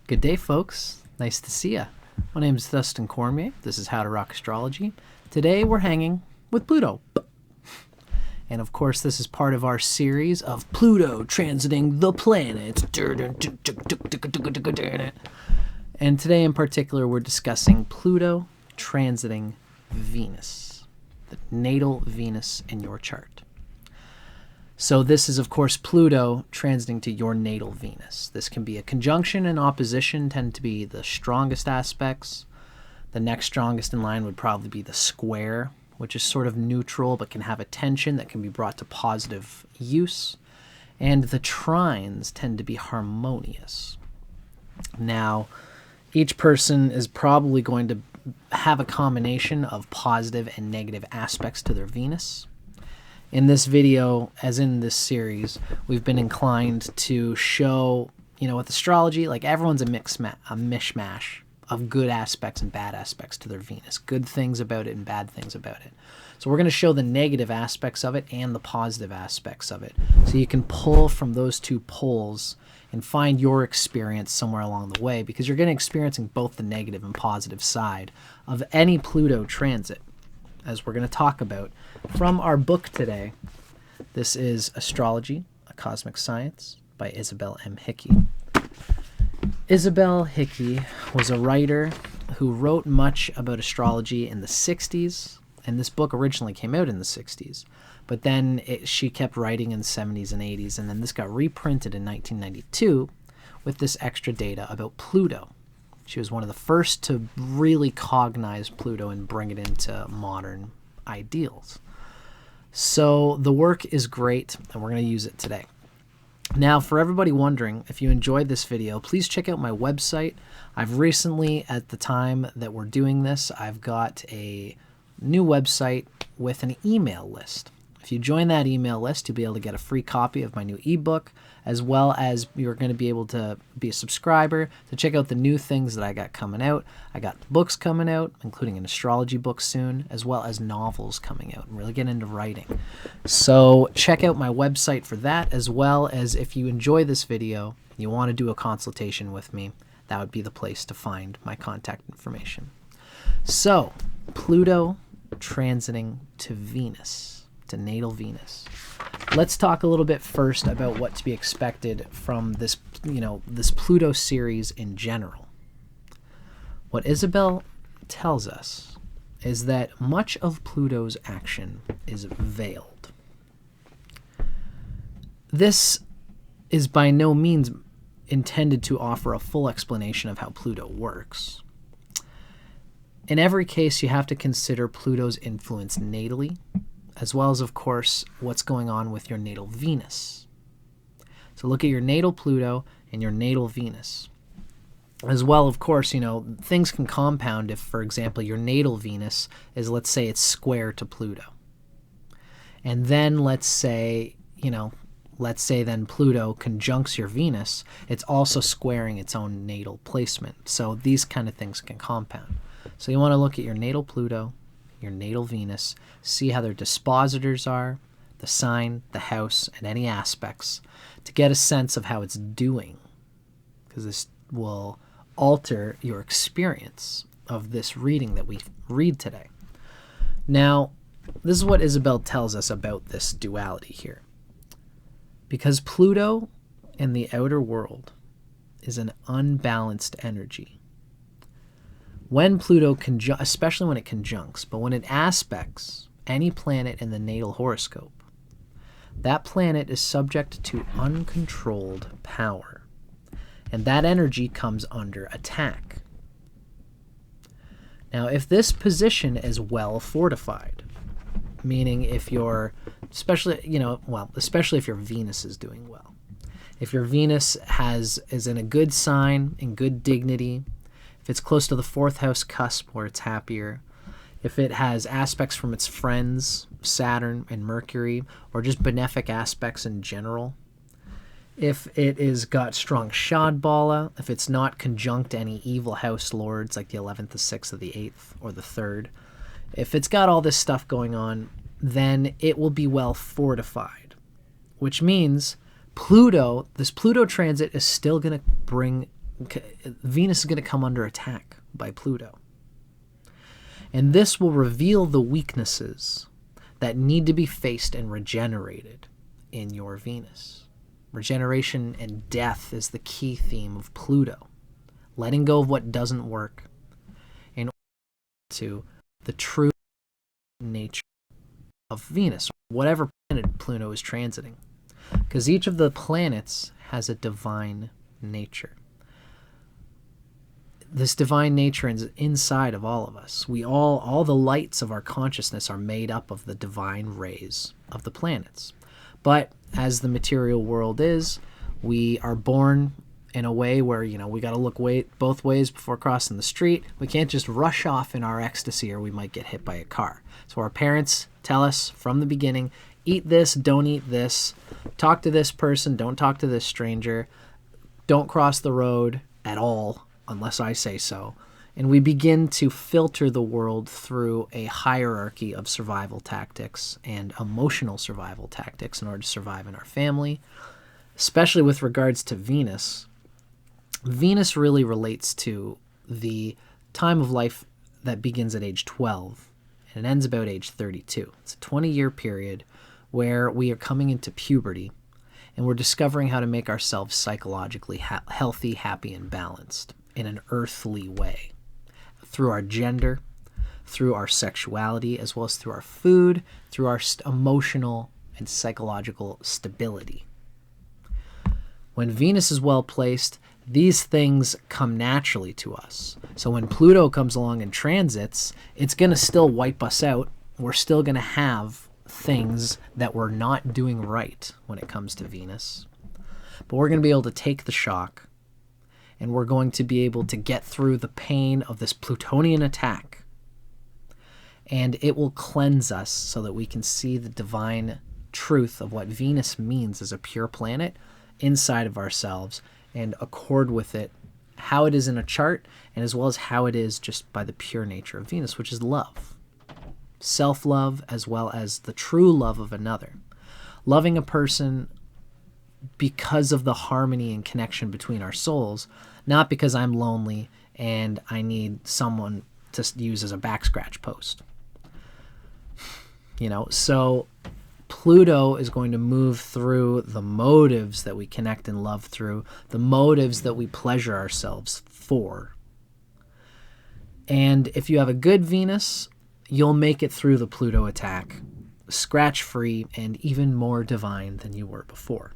Good day, folks. Nice to see ya. My name is Dustin Cormier. This is How to Rock Astrology. Today we're hanging with Pluto. And of course, this is part of our series of Pluto transiting the planets. And today in particular, we're discussing Pluto transiting Venus, the natal Venus in your chart. So this is, of course, Pluto transiting to your natal Venus. This can be a conjunction and opposition, tend to be the strongest aspects. The next strongest in line would probably be the square, which is sort of neutral but can have a tension that can be brought to positive use. And the trines tend to be harmonious. Now, each person is probably going to have a combination of positive and negative aspects to their Venus. In this video, as in this series, we've been inclined to show, with astrology, like everyone's a mishmash of good aspects and bad aspects to their Venus, good things about it and bad things about it. So we're going to show the negative aspects of it and the positive aspects of it. So you can pull from those two poles and find your experience somewhere along the way, because you're going to be experiencing both the negative and positive side of any Pluto transit, as we're going to talk about from our book today. This is Astrology, a Cosmic Science by Isabelle M Hickey. Isabelle Hickey was a writer who wrote much about astrology in the 60s, and this book originally came out in the 60s, but then she kept writing in the 70s and 80s, and then this got reprinted in 1992 with this extra data about Pluto. She was one of the first to really cognize Pluto and bring it into modern ideals. So the work is great, and we're going to use it today. Now, for everybody wondering, if you enjoyed this video, please check out my website. I've recently, at the time that we're doing this, I've got a new website with an email list. If you join that email list, you'll be able to get a free copy of my new ebook, as well as you're going to be able to be a subscriber to check out the new things that I got coming out. I got books coming out, including an astrology book soon, as well as novels coming out, and really get into writing. So check out my website for that, as well as if you enjoy this video and you want to do a consultation with me, that would be the place to find my contact information. So, Pluto transiting to Venus, to natal Venus. Let's talk a little bit first about what to be expected from this, this Pluto series in general. What Isabelle tells us is that much of Pluto's action is veiled. This is by no means intended to offer a full explanation of how Pluto works. In every case, you have to consider Pluto's influence natally, as well as, of course, what's going on with your natal Venus. So look at your natal Pluto and your natal Venus. As well, of course, things can compound if, for example, your natal Venus is, let's say, it's square to Pluto. And then let's say then Pluto conjuncts your Venus, it's also squaring its own natal placement. So these kind of things can compound. So you want to look at your natal Pluto, your natal Venus, see how their dispositors are, the sign, the house, and any aspects, to get a sense of how it's doing, because this will alter your experience of this reading that we read today. Now, this is what Isabelle tells us about this duality here. Because Pluto in the outer world is an unbalanced energy. When Pluto especially when it conjuncts, but when it aspects any planet in the natal horoscope, that planet is subject to uncontrolled power, and that energy comes under attack. Now, if this position is well fortified, meaning if you're, especially if your Venus is doing well, if your Venus is in a good sign, in good dignity, if it's close to the fourth house cusp where it's happier, if it has aspects from its friends, Saturn and Mercury, or just benefic aspects in general, if it is got strong Shadbala, if it's not conjunct any evil house lords like the 11th, the 6th, or the 8th, or the 3rd, if it's got all this stuff going on, then it will be well fortified, which means this Pluto transit is still going to bring Venus is going to come under attack by Pluto. And this will reveal the weaknesses that need to be faced and regenerated in your Venus. Regeneration and death is the key theme of Pluto. Letting go of what doesn't work in order to the true nature of Venus, whatever planet Pluto is transiting. Because each of the planets has a divine nature. This divine nature is inside of all of us. All the lights of our consciousness are made up of the divine rays of the planets. But as the material world is, we are born in a way where, we got to look both ways before crossing the street. We can't just rush off in our ecstasy or we might get hit by a car. So our parents tell us from the beginning, eat this, don't eat this, talk to this person, don't talk to this stranger, don't cross the road at all unless I say so. And we begin to filter the world through a hierarchy of survival tactics and emotional survival tactics in order to survive in our family, especially with regards to Venus. Venus really relates to the time of life that begins at age 12 and it ends about age 32. It's a 20-year period where we are coming into puberty and we're discovering how to make ourselves psychologically healthy, happy, and balanced in an earthly way. Through our gender, through our sexuality, as well as through our food, through our emotional and psychological stability. When Venus is well placed, these things come naturally to us. So when Pluto comes along and transits, it's going to still wipe us out. We're still going to have things that we're not doing right when it comes to Venus. But we're going to be able to take the shock, and we're going to be able to get through the pain of this Plutonian attack. And it will cleanse us so that we can see the divine truth of what Venus means as a pure planet inside of ourselves and accord with it, how it is in a chart, and as well as how it is just by the pure nature of Venus, which is love. Self-love as well as the true love of another. Loving a person because of the harmony and connection between our souls, not because I'm lonely and I need someone to use as a back scratch post. So Pluto is going to move through the motives that we connect and love through, the motives that we pleasure ourselves for. And if you have a good Venus, you'll make it through the Pluto attack, scratch-free and even more divine than you were before.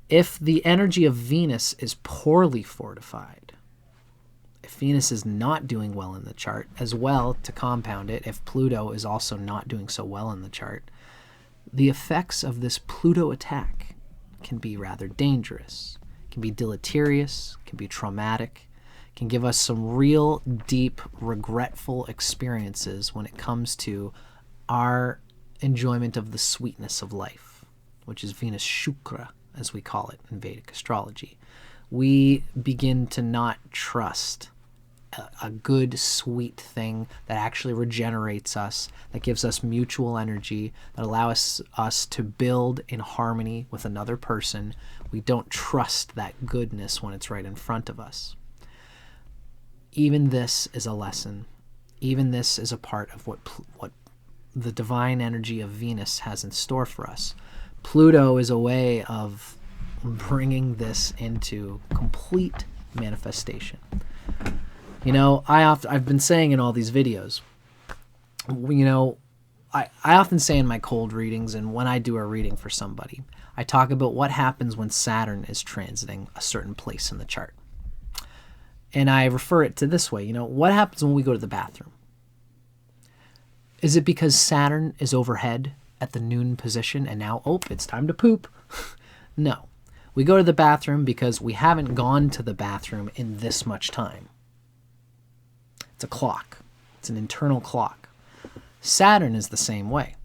If the energy of Venus is poorly fortified, if Venus is not doing well in the chart, as well, to compound it, if Pluto is also not doing so well in the chart, the effects of this Pluto attack can be rather dangerous, can be deleterious, can be traumatic, can give us some real deep, regretful experiences when it comes to our enjoyment of the sweetness of life, which is Venus Shukra, as we call it in Vedic astrology. We begin to not trust a good, sweet thing that actually regenerates us, that gives us mutual energy, that allows us to build in harmony with another person. We don't trust that goodness when it's right in front of us. Even this is a lesson. Even this is a part of what the divine energy of Venus has in store for us. Pluto is a way of bringing this into complete manifestation. I've been saying in all these videos, I often say in my cold readings and when I do a reading for somebody, I talk about what happens when Saturn is transiting a certain place in the chart. And I refer it to this way, what happens when we go to the bathroom? Is it because Saturn is overhead at the noon position and now, it's time to poop? No. We go to the bathroom because we haven't gone to the bathroom in this much time. It's a clock. It's an internal clock. Saturn is the same way.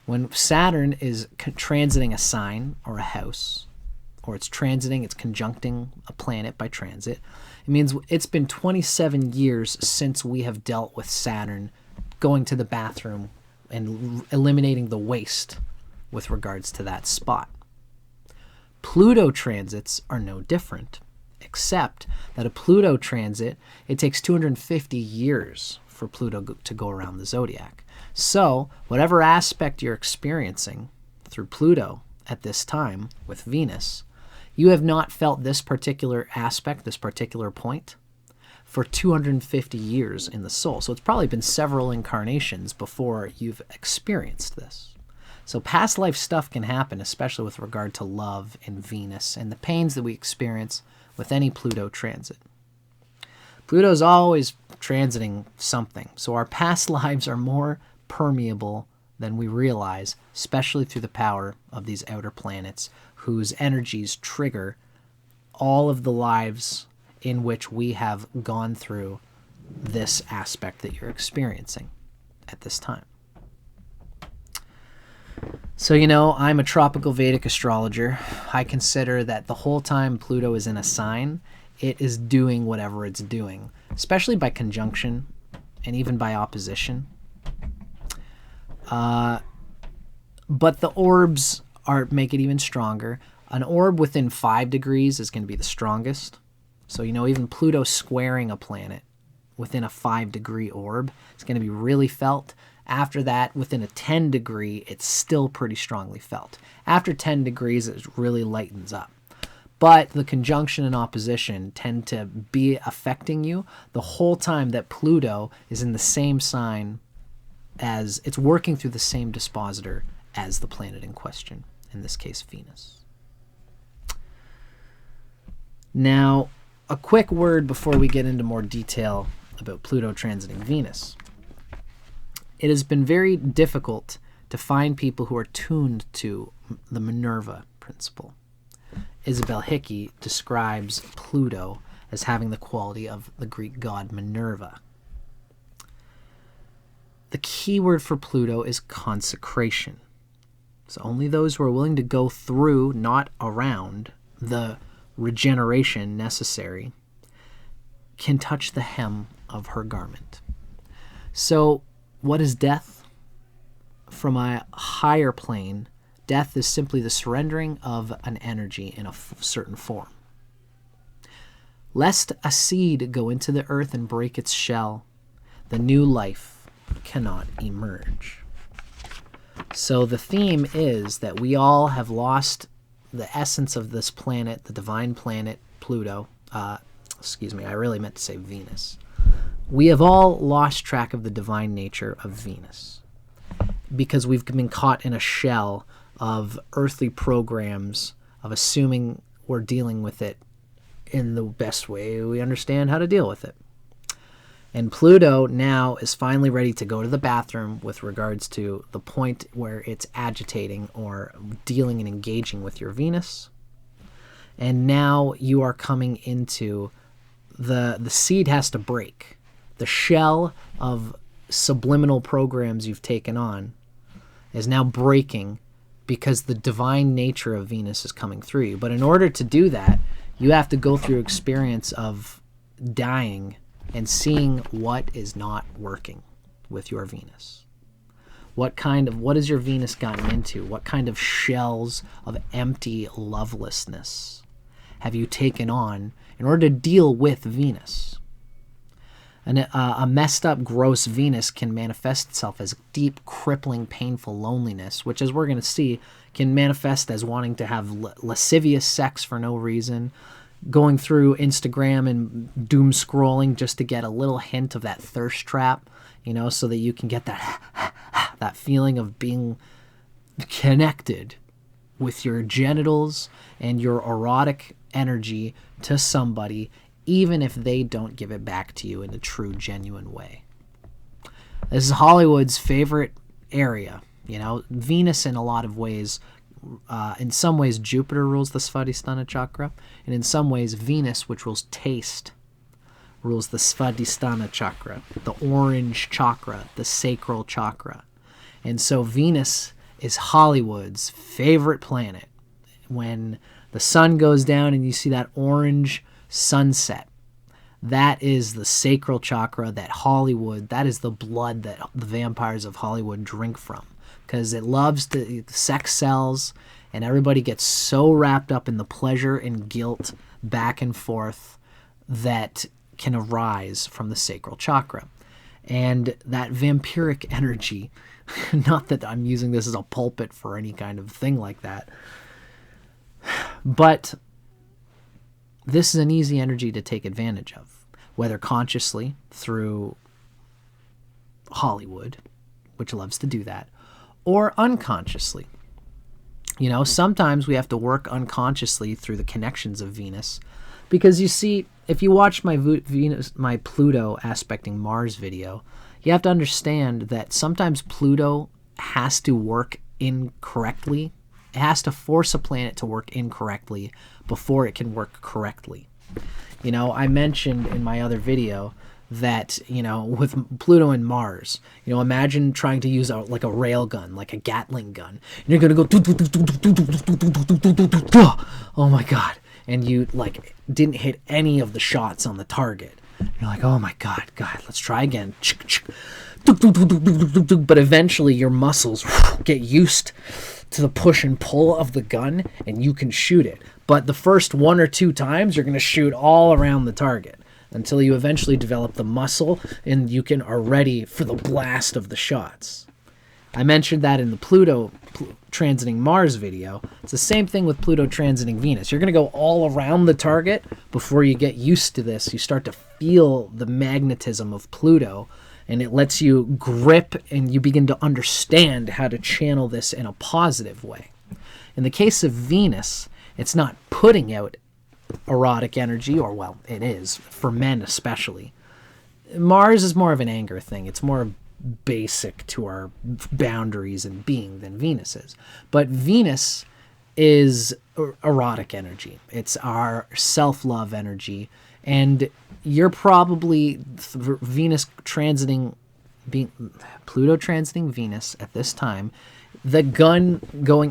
When Saturn is transiting a sign or a house, or it's conjuncting a planet by transit, it means it's been 27 years since we have dealt with Saturn going to the bathroom and eliminating the waste with regards to that spot. Pluto transits are no different. except that a Pluto transit, it takes 250 years for Pluto to go around the zodiac. So whatever aspect you're experiencing through Pluto at this time with Venus, you have not felt this particular aspect, this particular point, for 250 years in the soul. So it's probably been several incarnations before you've experienced this. So past life stuff can happen, especially with regard to love and Venus and the pains that we experience with any Pluto transit. Pluto's always transiting something, so our past lives are more permeable than we realize, especially through the power of these outer planets whose energies trigger all of the lives in which we have gone through this aspect that you're experiencing at this time. So, I'm a tropical Vedic astrologer. I consider that the whole time Pluto is in a sign, it is doing whatever it's doing, especially by conjunction and even by opposition. But the orbs make it even stronger. An orb within 5 degrees is going to be the strongest. So, even Pluto squaring a planet within a 5-degree orb is going to be really felt. After that, within a 10-degree, it's still pretty strongly felt. After 10 degrees, it really lightens up. But the conjunction and opposition tend to be affecting you the whole time that Pluto is in the same sign as, it's working through the same dispositor as the planet in question, in this case, Venus. Now, a quick word before we get into more detail about Pluto transiting Venus. It has been very difficult to find people who are tuned to the Minerva principle. Isabelle Hickey describes Pluto as having the quality of the Greek god Minerva. The key word for Pluto is consecration. So only those who are willing to go through, not around, the regeneration necessary can touch the hem of her garment. So what is death? From a higher plane, death is simply the surrendering of an energy in a certain form. Lest a seed go into the earth and break its shell, the new life cannot emerge. So the theme is that we all have lost the essence of this planet, the divine planet, Pluto. I really meant to say Venus. We have all lost track of the divine nature of Venus because we've been caught in a shell of earthly programs of assuming we're dealing with it in the best way we understand how to deal with it. And Pluto now is finally ready to go to the bathroom with regards to the point where it's agitating or dealing and engaging with your Venus. And now you are coming into the seed has to break. The shell of subliminal programs you've taken on is now breaking because the divine nature of Venus is coming through you. But in order to do that, you have to go through experience of dying and seeing what is not working with your Venus. What has your Venus gotten into? What kind of shells of empty lovelessness have you taken on in order to deal with Venus? And a messed up, gross Venus can manifest itself as deep, crippling, painful loneliness, which, as we're going to see, can manifest as wanting to have lascivious sex for no reason, going through Instagram and doom scrolling just to get a little hint of that thirst trap, so that you can get that feeling of being connected with your genitals and your erotic energy to somebody, even if they don't give it back to you in a true, genuine way. This is Hollywood's favorite area. Venus in a lot of ways, in some ways Jupiter rules the Svadhisthana chakra, and in some ways Venus, which rules taste, rules the Svadhisthana chakra, the orange chakra, the sacral chakra. And so Venus is Hollywood's favorite planet. When the sun goes down and you see that orange sunset, that is the sacral chakra that is the blood that the vampires of Hollywood drink from, because it loves the sex sells And everybody gets so wrapped up in the pleasure and guilt back and forth that can arise from the sacral chakra. And that vampiric energy, not that I'm using this as a pulpit for any kind of thing like that, but this is an easy energy to take advantage of, whether consciously through Hollywood, which loves to do that, or unconsciously. You know, sometimes we have to work unconsciously through the connections of Venus, because you see, if you watch my Pluto aspecting Mars video, you have to understand that sometimes Pluto has to work incorrectly. It has to force a planet to work incorrectly before it can work correctly. You know, I mentioned in my other video that, you know, with Pluto and Mars, you know, imagine trying to use like a rail gun, like a Gatling gun. And you're going to go, oh my God. And you like didn't hit any of the shots on the target. You're like, oh my God, let's try again. But eventually your muscles get used to the push and pull of the gun and you can shoot it. But the first 1 or 2 times you're going to shoot all around the target until you eventually develop the muscle and you are ready for the blast of the shots. I mentioned that in the Pluto transiting Mars video. It's the same thing with Pluto transiting Venus. You're going to go all around the target before you get used to this. You start to feel the magnetism of Pluto, and it lets you grip and you begin to understand how to channel this in a positive way. In the case of Venus, it's not putting out erotic energy, or well, it is, for men especially. Mars is more of an anger thing. It's more basic to our boundaries and being than Venus is. But Venus is erotic energy. It's our self-love energy. And you're probably Venus transiting, Pluto transiting Venus at this time. The gun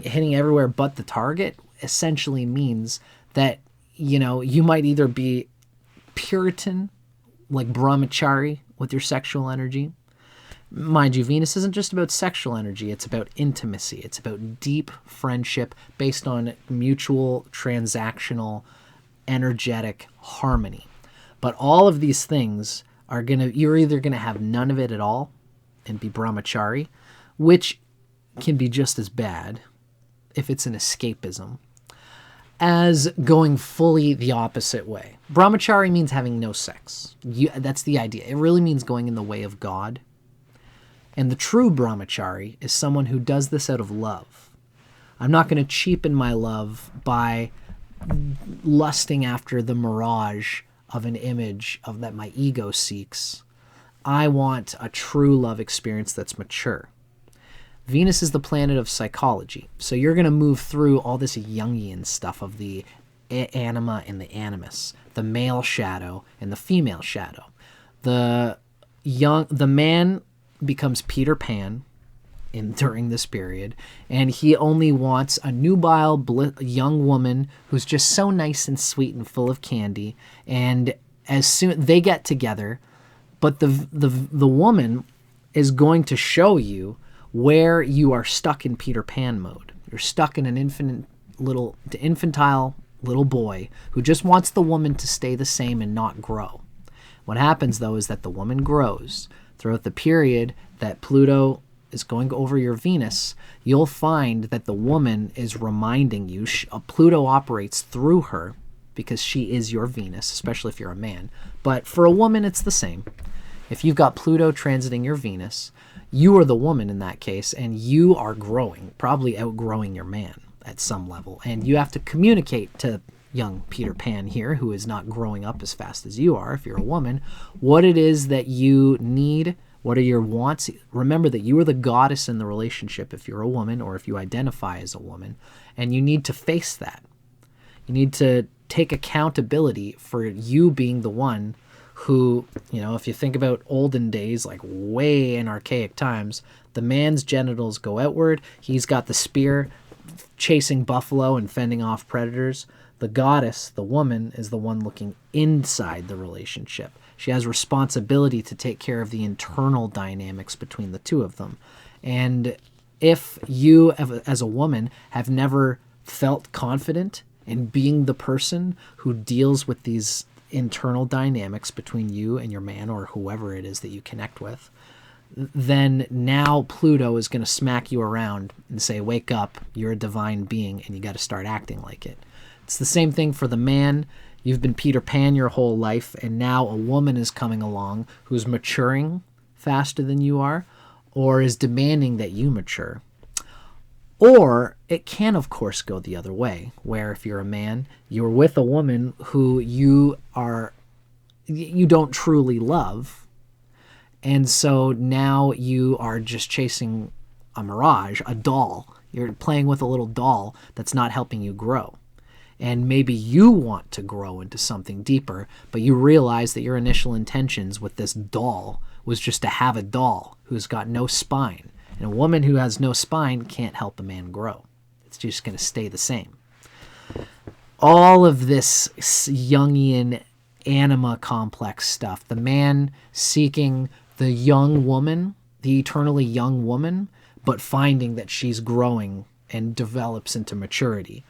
hitting everywhere but the target essentially means that, you know, you might either be Puritan, like brahmachari with your sexual energy. Mind you, Venus isn't just about sexual energy. It's about intimacy. It's about deep friendship based on mutual, transactional, energetic harmony. But all of these things you're either going to have none of it at all and be brahmachari, which can be just as bad if it's an escapism, as going fully the opposite way. Brahmachari means having no sex. That's the idea. It really means going in the way of God. And the true brahmachari is someone who does this out of love. I'm not going to cheapen my love by lusting after the mirage of an image that my ego seeks. I want a true love experience that's mature. Venus is the planet of psychology. So you're going to move through all this Jungian stuff of the anima and the animus, the male shadow and the female shadow. The man becomes Peter Pan during this period, and he only wants a nubile young woman who's just so nice and sweet and full of candy. And as soon they get together, but the woman is going to show you where you are stuck in Peter Pan mode. You're stuck in an infantile little boy who just wants the woman to stay the same and not grow. What happens, though, is that the woman grows. Throughout the period that Pluto is going over your Venus, you'll find that the woman is reminding you, Pluto operates through her because she is your Venus, especially if you're a man. But for a woman, it's the same. If you've got Pluto transiting your Venus, you are the woman in that case, and you are growing, probably outgrowing your man at some level. And you have to communicate to young Peter Pan here, who is not growing up as fast as you are, if you're a woman, what it is that you need, what are your wants. Remember that you are the goddess in the relationship if you're a woman or if you identify as a woman, and you need to face that. You need to take accountability for you being the one who, you know, if you think about olden days, like way in archaic times, the man's genitals go outward. He's got the spear chasing buffalo and fending off predators. The goddess, the woman, is the one looking inside the relationship. She has responsibility to take care of the internal dynamics between the two of them. And if you, as a woman, have never felt confident in being the person who deals with these internal dynamics between you and your man or whoever it is that you connect with, then now Pluto is going to smack you around and say, wake up, you're a divine being and you got to start acting like it. It's the same thing for the man. You've been Peter Pan your whole life, and now a woman is coming along who's maturing faster than you are, or is demanding that you mature. Or it can, of course, go the other way, where if you're a man, you're with a woman who you don't truly love, and so now you are just chasing a mirage, a doll. You're playing with a little doll that's not helping you grow. And maybe you want to grow into something deeper, but you realize that your initial intentions with this doll was just to have a doll who's got no spine. And a woman who has no spine can't help a man grow. It's just going to stay the same. All of this Jungian anima complex stuff, the man seeking the young woman, the eternally young woman, but finding that she's growing and develops into maturity.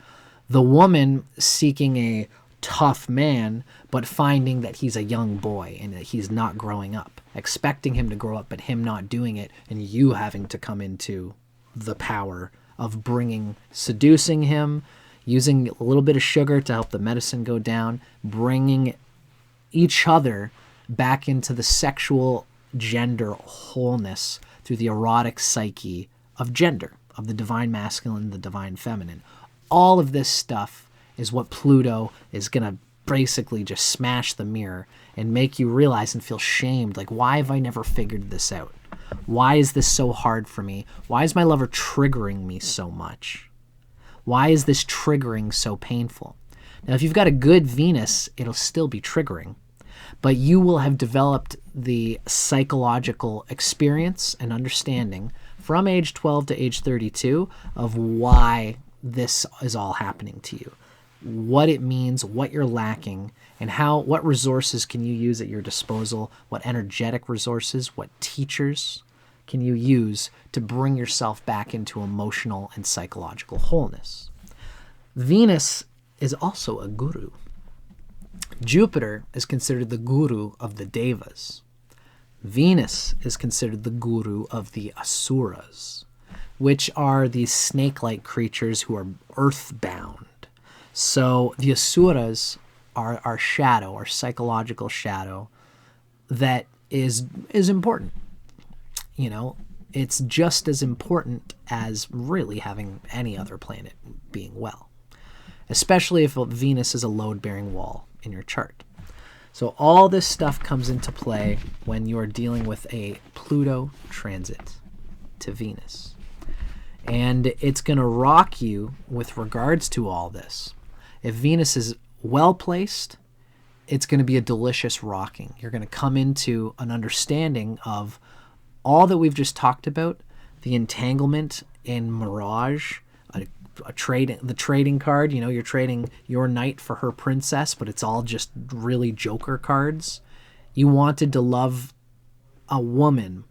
The woman seeking a tough man, but finding that he's a young boy and that he's not growing up, expecting him to grow up, but him not doing it, and you having to come into the power of seducing him, using a little bit of sugar to help the medicine go down, bringing each other back into the sexual gender wholeness through the erotic psyche of gender, of the divine masculine, the divine feminine. All of this stuff is what Pluto is going to basically just smash the mirror and make you realize and feel shamed. Like, why have I never figured this out? Why is this so hard for me? Why is my lover triggering me so much? Why is this triggering so painful? Now, if you've got a good Venus, it'll still be triggering, but you will have developed the psychological experience and understanding from age 12 to age 32 of why this is all happening to you, what it means, what you're lacking, and what resources can you use at your disposal, what energetic resources, what teachers can you use to bring yourself back into emotional and psychological wholeness. Venus is also a guru. Jupiter is considered the guru of the Devas. Venus is considered the guru of the Asuras, which are these snake-like creatures who are earthbound. So the Asuras are our shadow, our psychological shadow, that is important. You know, it's just as important as really having any other planet being well, especially if Venus is a load-bearing wall in your chart. So all this stuff comes into play when you're dealing with a Pluto transit to Venus. And it's going to rock you with regards to all this. If Venus is well placed, it's going to be a delicious rocking. You're going to come into an understanding of all that we've just talked about, the entanglement in mirage, the trading card. You know, you're trading your knight for her princess, but it's all just really joker cards. You wanted to love a woman.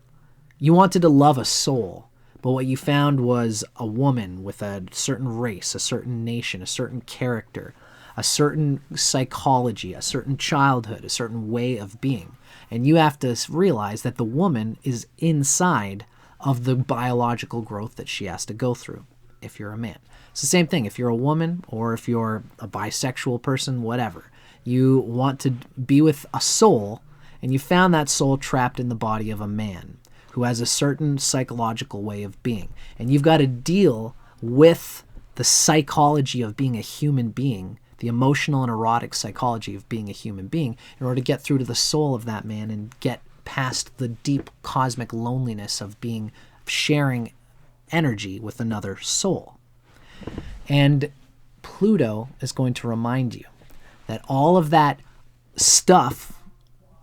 You wanted to love a soul. But what you found was a woman with a certain race, a certain nation, a certain character, a certain psychology, a certain childhood, a certain way of being. And you have to realize that the woman is inside of the biological growth that she has to go through if you're a man. It's the same thing if you're a woman or if you're a bisexual person, whatever. You want to be with a soul, and you found that soul trapped in the body of a man who has a certain psychological way of being. And you've got to deal with the psychology of being a human being, the emotional and erotic psychology of being a human being, in order to get through to the soul of that man and get past the deep cosmic loneliness of sharing energy with another soul. And Pluto is going to remind you that all of that stuff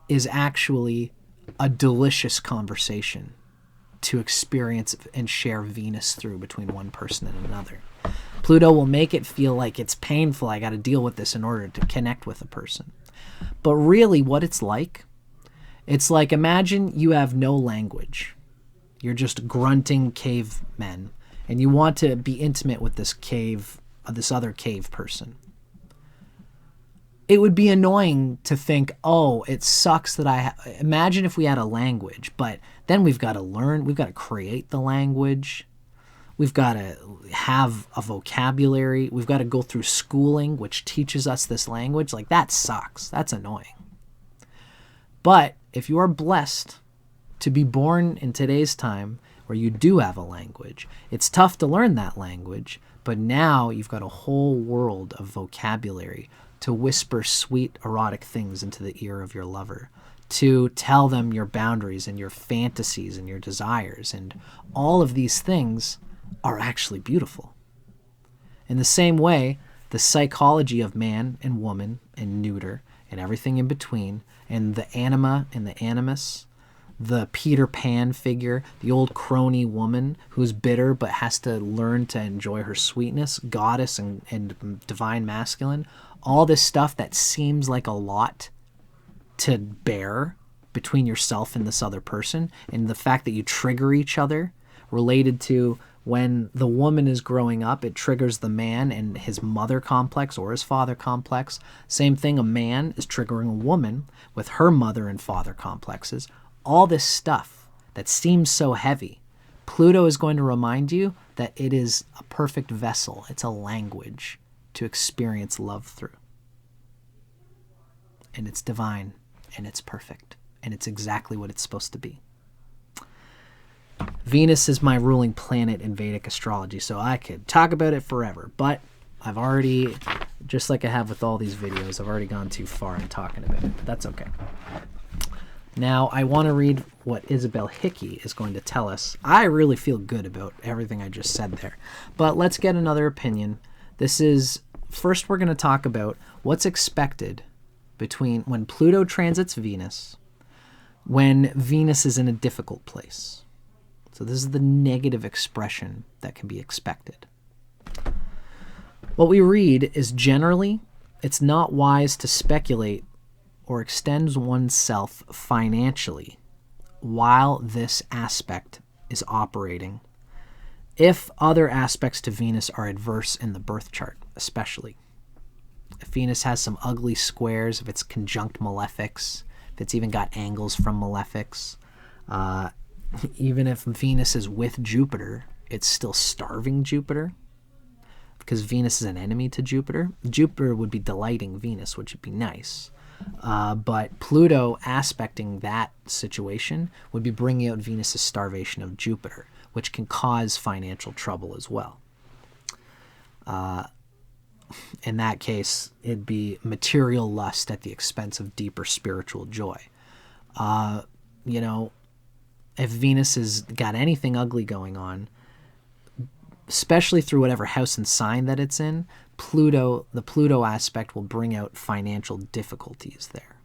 is actually a delicious conversation to experience and share Venus through between one person and another. Pluto will make it feel like it's painful. I got to deal with this in order to connect with a person. But really what it's like imagine you have no language. You're just grunting cavemen, and you want to be intimate with this cave this other cave person. It would be annoying to think, oh, it sucks that imagine if we had a language, but then we've got to learn, we've got to create the language. We've got to have a vocabulary. We've got to go through schooling, which teaches us this language. Like, that sucks. That's annoying. But if you are blessed to be born in today's time where you do have a language, it's tough to learn that language, but now you've got a whole world of vocabulary to whisper sweet, erotic things into the ear of your lover, to tell them your boundaries and your fantasies and your desires. And all of these things are actually beautiful. In the same way, the psychology of man and woman and neuter and everything in between, and the anima and the animus, the Peter Pan figure, the old crony woman who's bitter but has to learn to enjoy her sweetness, goddess and divine masculine, all this stuff that seems like a lot to bear between yourself and this other person, and the fact that you trigger each other related to when the woman is growing up, it triggers the man and his mother complex or his father complex. Same thing, a man is triggering a woman with her mother and father complexes. All this stuff that seems so heavy, Pluto is going to remind you that it is a perfect vessel. It's a language to experience love through. And it's divine, and it's perfect, and it's exactly what it's supposed to be. Venus is my ruling planet in Vedic astrology, so I could talk about it forever, but I've already, just like I have with all these videos, I've already gone too far in talking about it, but that's okay. Now, I want to read what Isabelle Hickey is going to tell us. I really feel good about everything I just said there, but let's get another opinion. First we're going to talk about what's expected between when Pluto transits Venus, when Venus is in a difficult place. So this is the negative expression that can be expected. What we read is generally, it's not wise to speculate or extend oneself financially while this aspect is operating, if other aspects to Venus are adverse in the birth chart, especially. If Venus has some ugly squares, if it's conjunct malefics, if it's even got angles from malefics, even if Venus is with Jupiter, it's still starving Jupiter because Venus is an enemy to Jupiter. Jupiter would be delighting Venus, which would be nice. But Pluto aspecting that situation would be bringing out Venus's starvation of Jupiter, which can cause financial trouble as well. In that case, it'd be material lust at the expense of deeper spiritual joy. If Venus has got anything ugly going on, especially through whatever house and sign that it's in, the Pluto aspect will bring out financial difficulties there.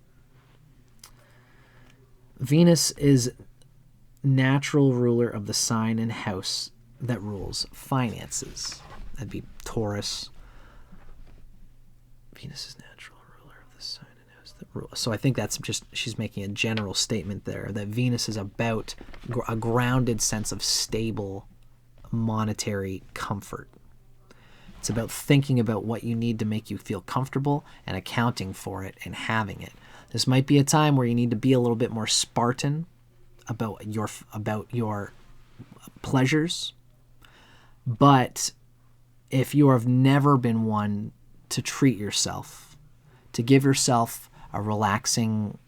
Venus is natural ruler of the sign and house that rules finances. That'd be Taurus. Venus is natural ruler of the sign and house that rules. So I think that's just, she's making a general statement there that Venus is about a grounded sense of stable monetary comfort. It's about thinking about what you need to make you feel comfortable and accounting for it and having it. This might be a time where you need to be a little bit more Spartan about your pleasures. But if you have never been one to treat yourself, to give yourself a relaxing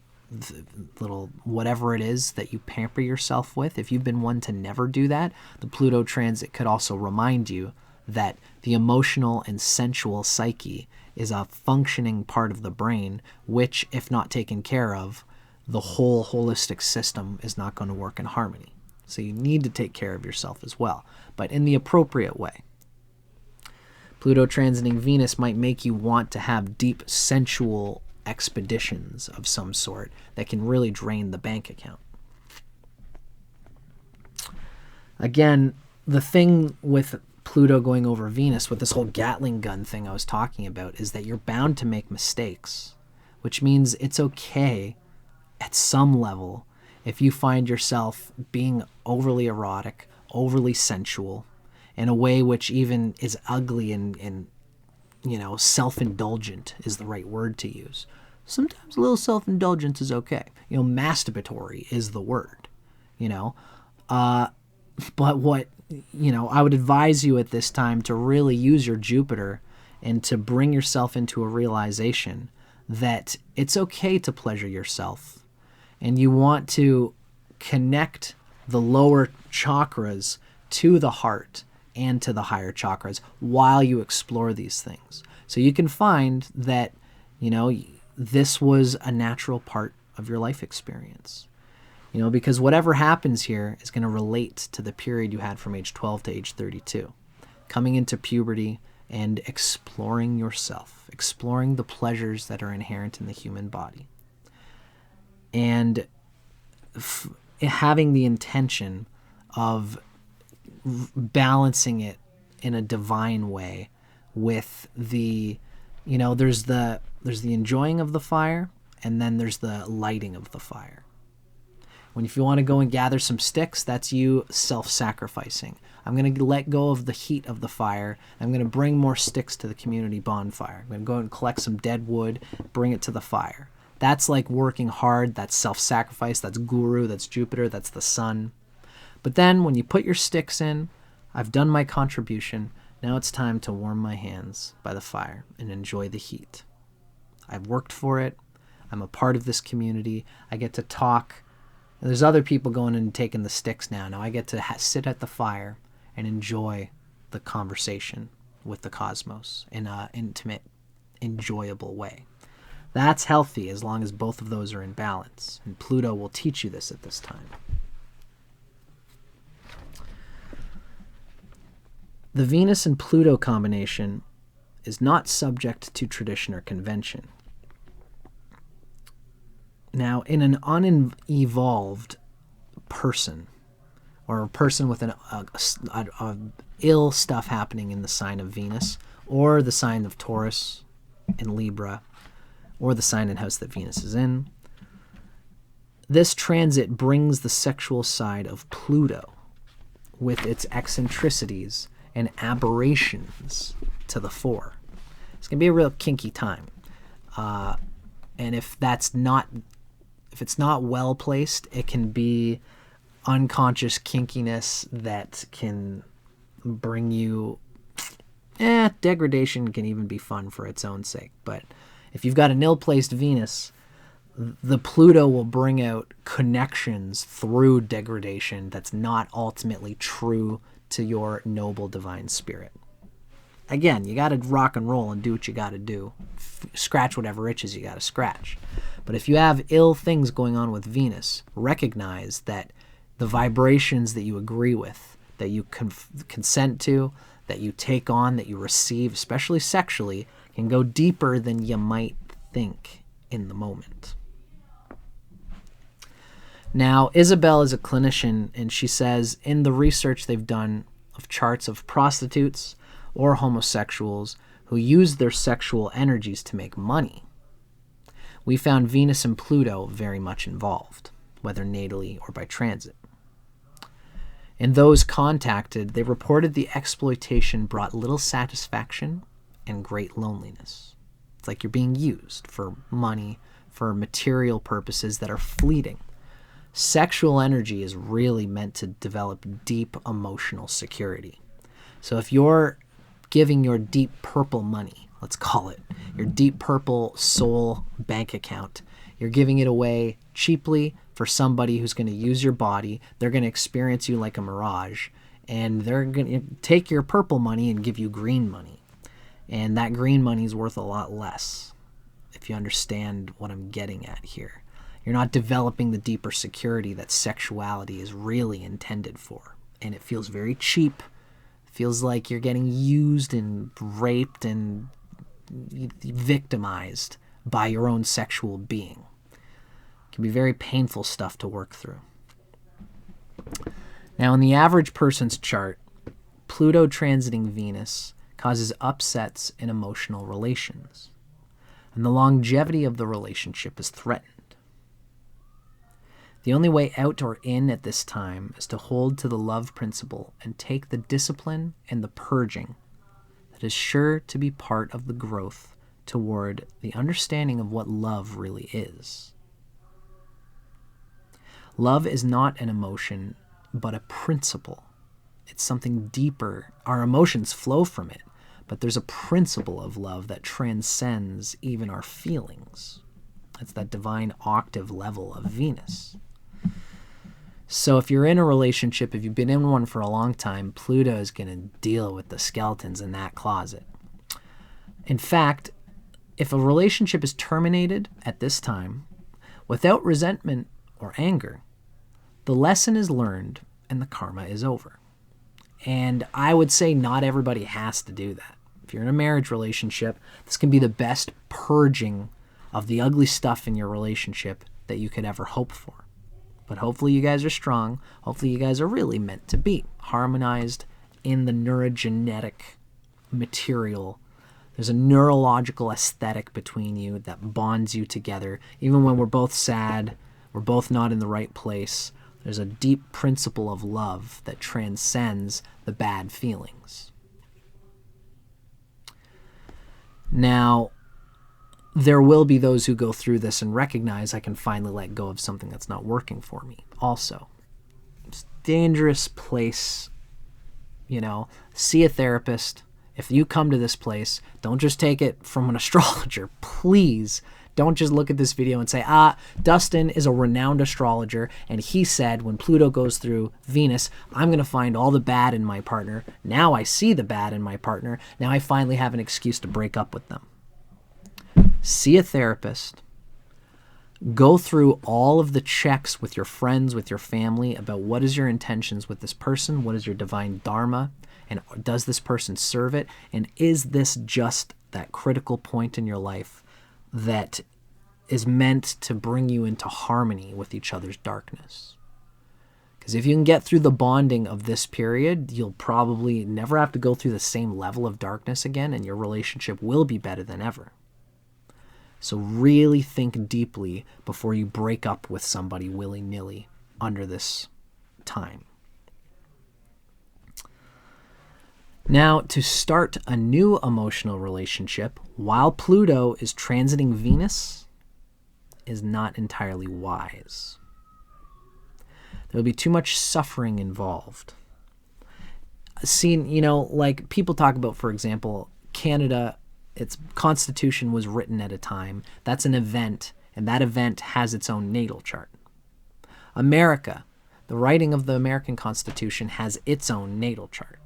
little whatever it is that you pamper yourself with, if you've been one to never do that, the Pluto transit could also remind you that the emotional and sensual psyche is a functioning part of the brain, which, if not taken care of, the whole holistic system is not going to work in harmony. So you need to take care of yourself as well, but in the appropriate way. Pluto transiting Venus might make you want to have deep sensual expeditions of some sort that can really drain the bank account. Again, the thing with Pluto going over Venus, with this whole Gatling gun thing I was talking about, is that you're bound to make mistakes, which means it's okay at some level if you find yourself being overly erotic, overly sensual, in a way which even is ugly and self-indulgent is the right word to use. Sometimes a little self-indulgence is okay. Masturbatory is the word, but what, I would advise you at this time to really use your Jupiter and to bring yourself into a realization that it's okay to pleasure yourself. And you want to connect the lower chakras to the heart and to the higher chakras while you explore these things. So you can find that, this was a natural part of your life experience. Because whatever happens here is going to relate to the period you had from age 12 to age 32. Coming into puberty and exploring yourself, exploring the pleasures that are inherent in the human body. And having the intention of balancing it in a divine way with the, there's the enjoying of the fire, and then there's the lighting of the fire. If you want to go and gather some sticks, that's you self-sacrificing. I'm going to let go of the heat of the fire. I'm going to bring more sticks to the community bonfire. I'm going to go and collect some dead wood, bring it to the fire. That's like working hard. That's self-sacrifice. That's guru. That's Jupiter. That's the sun. But then when you put your sticks in, I've done my contribution. Now it's time to warm my hands by the fire and enjoy the heat. I've worked for it. I'm a part of this community. I get to talk. There's other people going and taking the sticks now. Now I get to sit at the fire and enjoy the conversation with the cosmos in an intimate, enjoyable way. That's healthy as long as both of those are in balance. And Pluto will teach you this at this time. The Venus and Pluto combination is not subject to tradition or convention. Now, in an unevolved person, or a person with ill stuff happening in the sign of Venus, or the sign of Taurus in Libra, or the sign and house that Venus is in, this transit brings the sexual side of Pluto with its eccentricities and aberrations to the fore. It's going to be a real kinky time. And if it's not well placed, it can be unconscious kinkiness that can bring you degradation. Can even be fun for its own sake. But if you've got an ill-placed Venus, the Pluto will bring out connections through degradation that's not ultimately true to your noble divine spirit. Again, you got to rock and roll and do what you got to do. Scratch whatever itches you got to scratch. But if you have ill things going on with Venus, recognize that the vibrations that you agree with, that you consent to, that you take on, that you receive, especially sexually, can go deeper than you might think in the moment. Now, Isabelle is a clinician, and she says in the research they've done of charts of prostitutes or homosexuals who use their sexual energies to make money, we found Venus and Pluto very much involved, whether natally or by transit. In those contacted, they reported the exploitation brought little satisfaction and great loneliness. It's like you're being used for money, for material purposes that are fleeting. Sexual energy is really meant to develop deep emotional security. So if you're giving your deep purple money, let's call it, your deep purple soul bank account, you're giving it away cheaply for somebody who's going to use your body. They're going to experience you like a mirage, and they're going to take your purple money and give you green money. And that green money is worth a lot less, if you understand what I'm getting at here. You're not developing the deeper security that sexuality is really intended for. And it feels very cheap. It feels like you're getting used and raped and victimized by your own sexual being. It can be very painful stuff to work through. Now, in the average person's chart, Pluto transiting Venus causes upsets in emotional relations, and the longevity of the relationship is threatened. The only way out or in at this time is to hold to the love principle and take the discipline and the purging that is sure to be part of the growth toward the understanding of what love really is. Love is not an emotion, but a principle. It's something deeper. Our emotions flow from it, but there's a principle of love that transcends even our feelings. It's that divine octave level of Venus. So if you're in a relationship, if you've been in one for a long time, Pluto is going to deal with the skeletons in that closet. In fact, if a relationship is terminated at this time without resentment or anger, the lesson is learned and the karma is over. And I would say not everybody has to do that. If you're in a marriage relationship, this can be the best purging of the ugly stuff in your relationship that you could ever hope for. But hopefully you guys are strong. Hopefully you guys are really meant to be harmonized in the neurogenetic material. There's a neurological aesthetic between you that bonds you together. Even when we're both sad, we're both not in the right place, there's a deep principle of love that transcends the bad feelings. Now, there will be those who go through this and recognize I can finally let go of something that's not working for me also. It's a dangerous place, see a therapist. If you come to this place, don't just take it from an astrologer. Please don't just look at this video and say, Dustin is a renowned astrologer, and he said when Pluto goes through Venus, I'm going to find all the bad in my partner. Now I see the bad in my partner. Now I finally have an excuse to break up with them. See a therapist. Go through all of the checks with your friends, with your family, about what is your intentions with this person, what is your divine dharma, and does this person serve it, and is this just that critical point in your life that is meant to bring you into harmony with each other's darkness. Because if you can get through the bonding of this period, you'll probably never have to go through the same level of darkness again, and your relationship will be better than ever. So really think deeply before you break up with somebody willy-nilly under this time. Now, to start a new emotional relationship while Pluto is transiting Venus is not entirely wise. There will be too much suffering involved. Like people talk about, for example, Canada, its constitution was written at a time. That's an event, and that event has its own natal chart. America, the writing of the American Constitution has its own natal chart.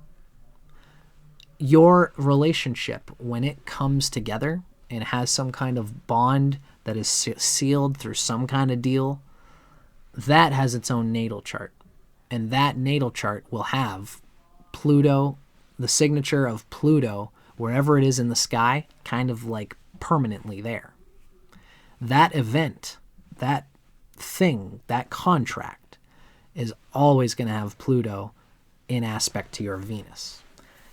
Your relationship, when it comes together and has some kind of bond that is sealed through some kind of deal, that has its own natal chart. And that natal chart will have Pluto, the signature of Pluto, wherever it is in the sky, kind of like permanently there. That event, that thing, that contract is always going to have Pluto in aspect to your Venus.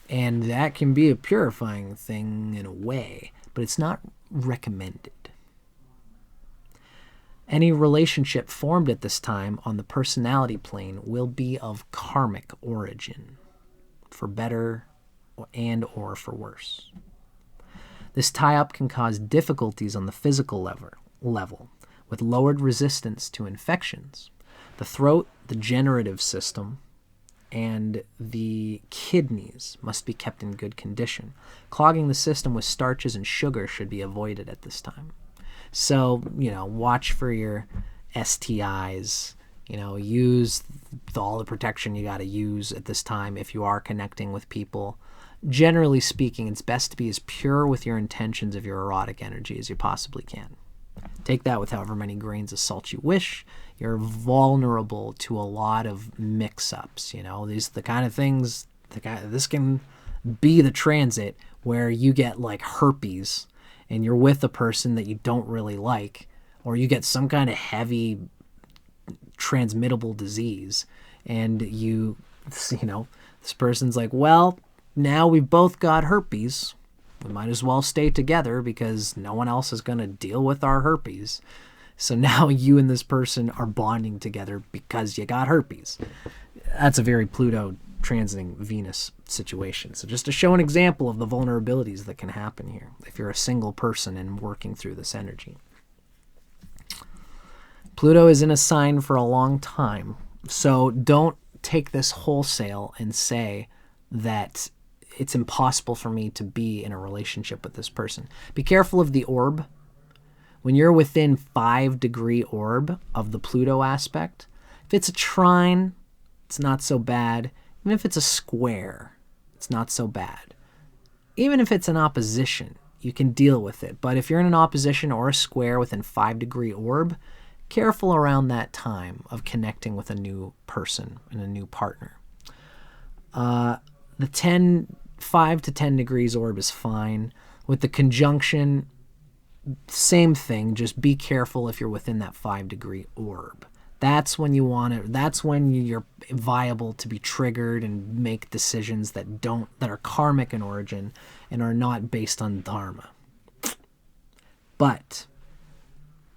And that can be a purifying thing in a way, but it's not recommended. Any relationship formed at this time on the personality plane will be of karmic origin, for better and or for worse. This tie-up can cause difficulties on the physical level, with lowered resistance to infections. The throat, the generative system, and the kidneys must be kept in good condition. Clogging the system with starches and sugar should be avoided at this time. So, watch for your STIs. Use all the protection you got to use at this time if you are connecting with people. Generally speaking, it's best to be as pure with your intentions of your erotic energy as you possibly can. Take that with however many grains of salt you wish. You're vulnerable to a lot of mix-ups. These are the kind of things, this can be the transit where you get like herpes and you're with a person that you don't really like, or you get some kind of heavy transmittable disease, and this person's like, well, now we've both got herpes. We might as well stay together because no one else is going to deal with our herpes. So now you and this person are bonding together because you got herpes. That's a very Pluto transiting Venus situation. So just to show an example of the vulnerabilities that can happen here if you're a single person and working through this energy. Pluto is in a sign for a long time, so don't take this wholesale and say that it's impossible for me to be in a relationship with this person. Be careful of the orb. When you're within 5-degree orb of the Pluto aspect, if it's a trine, it's not so bad. Even if it's a square, it's not so bad. Even if it's an opposition, you can deal with it. But if you're in an opposition or a square within 5-degree orb, careful around that time of connecting with a new person and a new partner. The 5 to 10 degrees orb is fine. With the conjunction, same thing. Just be careful if you're within that 5-degree orb. That's when you want it. That's when you're viable to be triggered and make decisions that are karmic in origin and are not based on dharma. But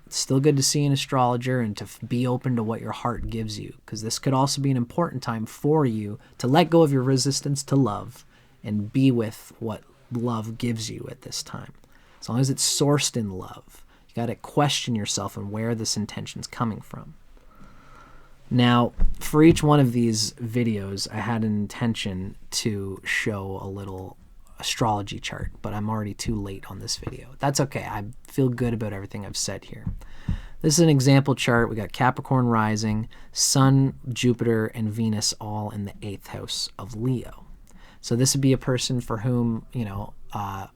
it's still good to see an astrologer and to be open to what your heart gives you, because this could also be an important time for you to let go of your resistance to love and be with what love gives you at this time. As long as it's sourced in love, you got to question yourself and where this intention's coming from. Now, for each one of these videos, I had an intention to show a little astrology chart, but I'm already too late on this video. That's okay. I feel good about everything I've said here. This is an example chart. We got Capricorn rising, Sun, Jupiter, and Venus all in the 8th house of Leo. So this would be a person for whom, I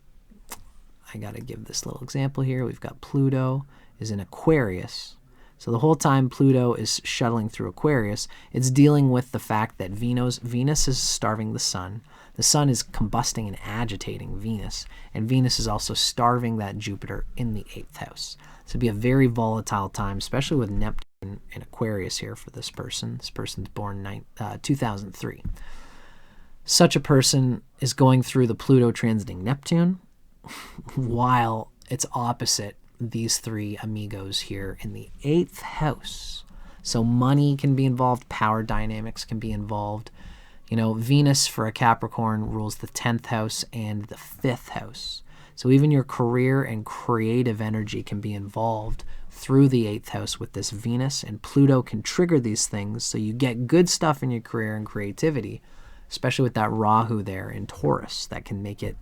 got to give this little example here. We've got Pluto is in Aquarius. So the whole time Pluto is shuttling through Aquarius, it's dealing with the fact that Venus is starving the Sun. The Sun is combusting and agitating Venus. And Venus is also starving that Jupiter in the 8th house. So it'd be a very volatile time, especially with Neptune in Aquarius here for this person. This person's born 2003. Such a person is going through the Pluto transiting Neptune while it's opposite these three amigos here in the 8th house. So money can be involved, power dynamics can be involved. Venus for a Capricorn rules the 10th house and the 5th house. So even your career and creative energy can be involved through the 8th house with this Venus, and Pluto can trigger these things so you get good stuff in your career and creativity, especially with that Rahu there in Taurus. That can make it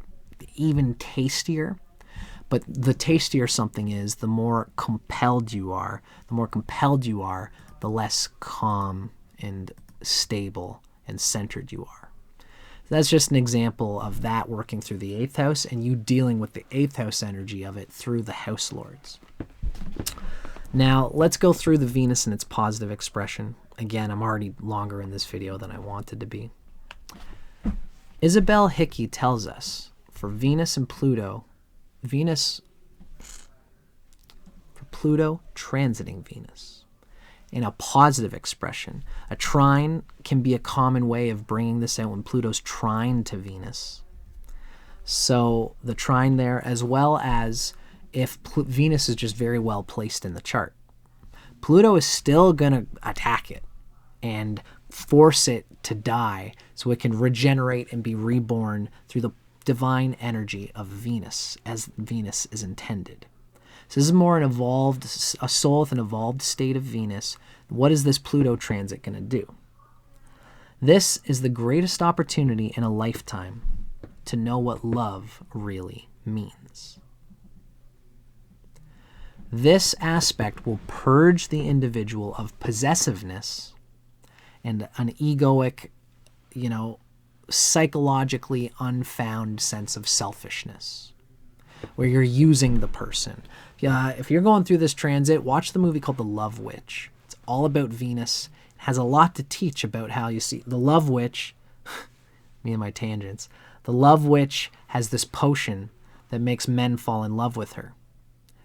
even tastier. But the tastier something is, the more compelled you are. The less calm and stable and centered you are. That's just an example of that working through the 8th house and you dealing with the 8th house energy of it through the house lords. Now, let's go through the Venus and its positive expression. Again, I'm already longer in this video than I wanted to be. Isabelle Hickey tells us for Venus and Pluto, Pluto transiting Venus in a positive expression. A trine can be a common way of bringing this out when Pluto's trine to Venus. So the trine there, as well as if Venus is just very well placed in the chart. Pluto is still going to attack it and force it to die so it can regenerate and be reborn through the divine energy of Venus, as Venus is intended. So this is more a soul with an evolved state of Venus. What is this Pluto transit going to do? This is the greatest opportunity in a lifetime to know what love really means. This aspect will purge the individual of possessiveness and an egoic, psychologically unfound sense of selfishness where you're using the person. If you're going through this transit, watch the movie called The Love Witch. It's all about Venus. It has a lot to teach about how you see the Love Witch. Me and my tangents. The Love Witch has this potion that makes men fall in love with her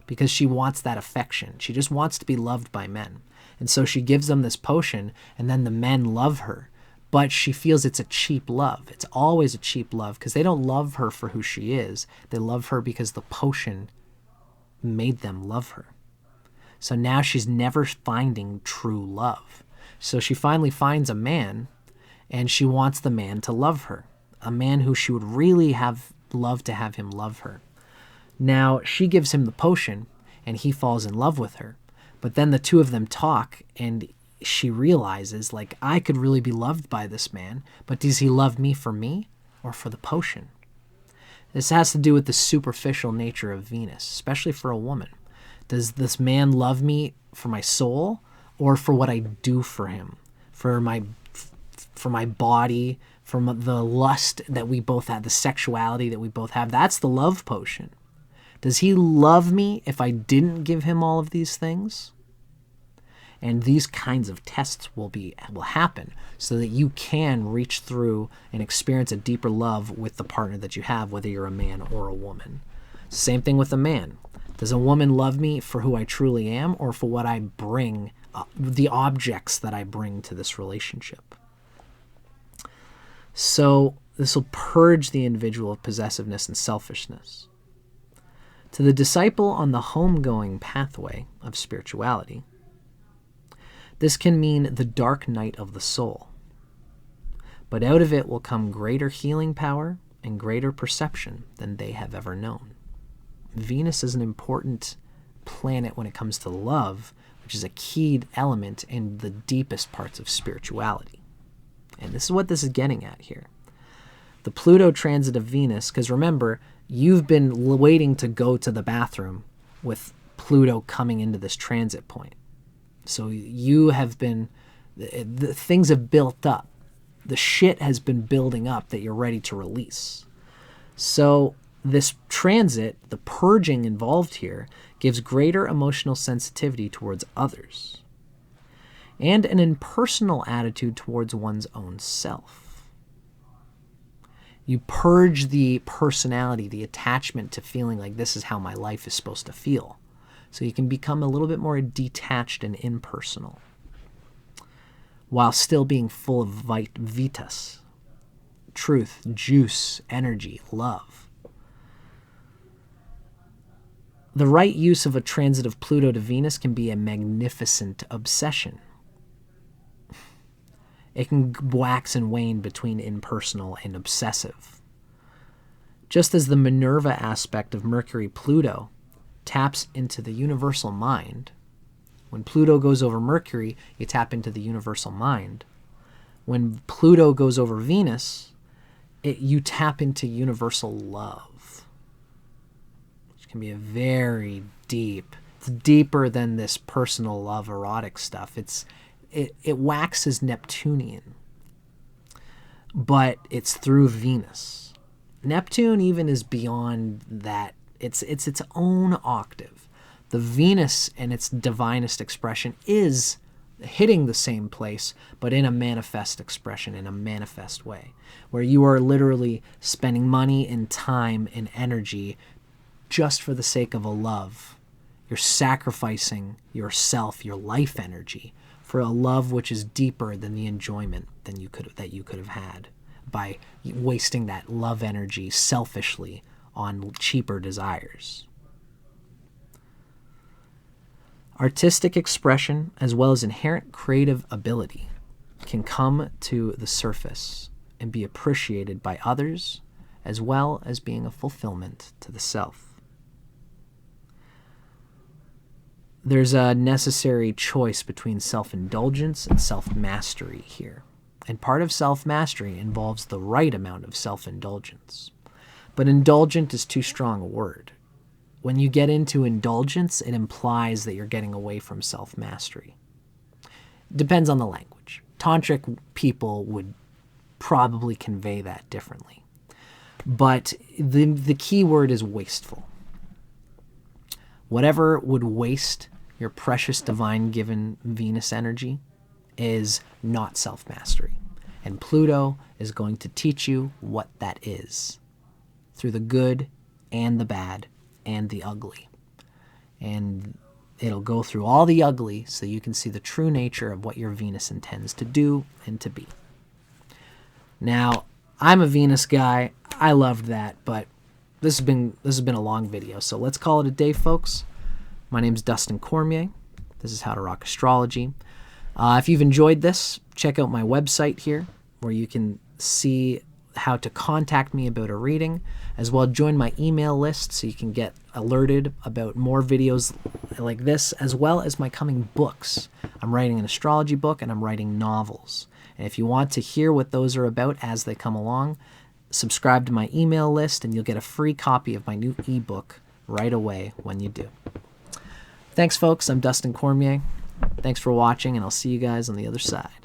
because she wants that affection. She just wants to be loved by men. And so she gives them this potion and then the men love her. But she feels it's a cheap love. It's always a cheap love because they don't love her for who she is. They love her because the potion made them love her. So now she's never finding true love. So she finally finds a man, And she wants the man to love her, a man who she would really have loved to have him love her. Now, she gives him the potion, and he falls in love with her. But then the two of them talk, and she realizes, like, I could really be loved by this man, but does he love me for me or for the potion? This has to do with the superficial nature of Venus, especially for a woman. Does this man love me for my soul or for what I do for him, for my body, for the lust that we both have, the sexuality that we both have? That's the love potion. Does he love me if I didn't give him all of these things? And these kinds of tests will happen so that you can reach through and experience a deeper love with the partner that you have, whether you're a man or a woman. Same thing with a man. Does a woman love me for who I truly am or for what I bring, the objects that I bring to this relationship? So this will purge the individual of possessiveness and selfishness. To the disciple on the homegoing pathway of spirituality, this can mean the dark night of the soul. But out of it will come greater healing power and greater perception than they have ever known. Venus is an important planet when it comes to love, which is a key element in the deepest parts of spirituality. And this is what this is getting at here. The Pluto transit of Venus, because remember, you've been waiting to go to the bathroom with Pluto coming into this transit point. So you have been, the things have built up. The shit has been building up that you're ready to release. So this transit, the purging involved here, gives greater emotional sensitivity towards others and an impersonal attitude towards one's own self. You purge the personality, the attachment to feeling like this is how my life is supposed to feel. So you can become a little bit more detached and impersonal while still being full of vitas, truth, juice, energy, love. The right use of a transit of Pluto to Venus can be a magnificent obsession. It can wax and wane between impersonal and obsessive. Just as the Minerva aspect of Mercury-Pluto taps into the universal mind. When Pluto goes over Mercury, you tap into the universal mind. When Pluto goes over Venus, you tap into universal love, which can be a very deep, it's deeper than this personal love erotic stuff. It waxes Neptunian, but it's through Venus. Neptune even is beyond that. It's its own octave. The Venus and its divinest expression is hitting the same place, but in a manifest expression, in a manifest way, where you are literally spending money and time and energy just for the sake of a love. You're sacrificing yourself, your life energy, for a love which is deeper than the enjoyment that you could have had by wasting that love energy selfishly on cheaper desires. Artistic expression, as well as inherent creative ability, can come to the surface and be appreciated by others, as well as being a fulfillment to the self. There's a necessary choice between self-indulgence and self-mastery here. And part of self-mastery involves the right amount of self-indulgence. But indulgent is too strong a word. When you get into indulgence, it implies that you're getting away from self-mastery. Depends on the language. Tantric people would probably convey that differently. But the key word is wasteful. Whatever would waste your precious divine given Venus energy is not self-mastery. And Pluto is going to teach you what that is, through the good and the bad and the ugly. And it'll go through all the ugly so you can see the true nature of what your Venus intends to do and to be. Now, I'm a Venus guy. I loved that, but this has been a long video, so let's call it a day, folks. My name's Dustin Cormier. This is How to Rock Astrology. If you've enjoyed this, check out my website here, where you can see how to contact me about a reading, as well join my email list so you can get alerted about more videos like this, as well as my coming books. I'm writing an astrology book and I'm writing novels. And if you want to hear what those are about as they come along, subscribe to my email list and you'll get a free copy of my new ebook right away when you do. Thanks, folks. I'm Dustin Cormier. Thanks for watching, and I'll see you guys on the other side.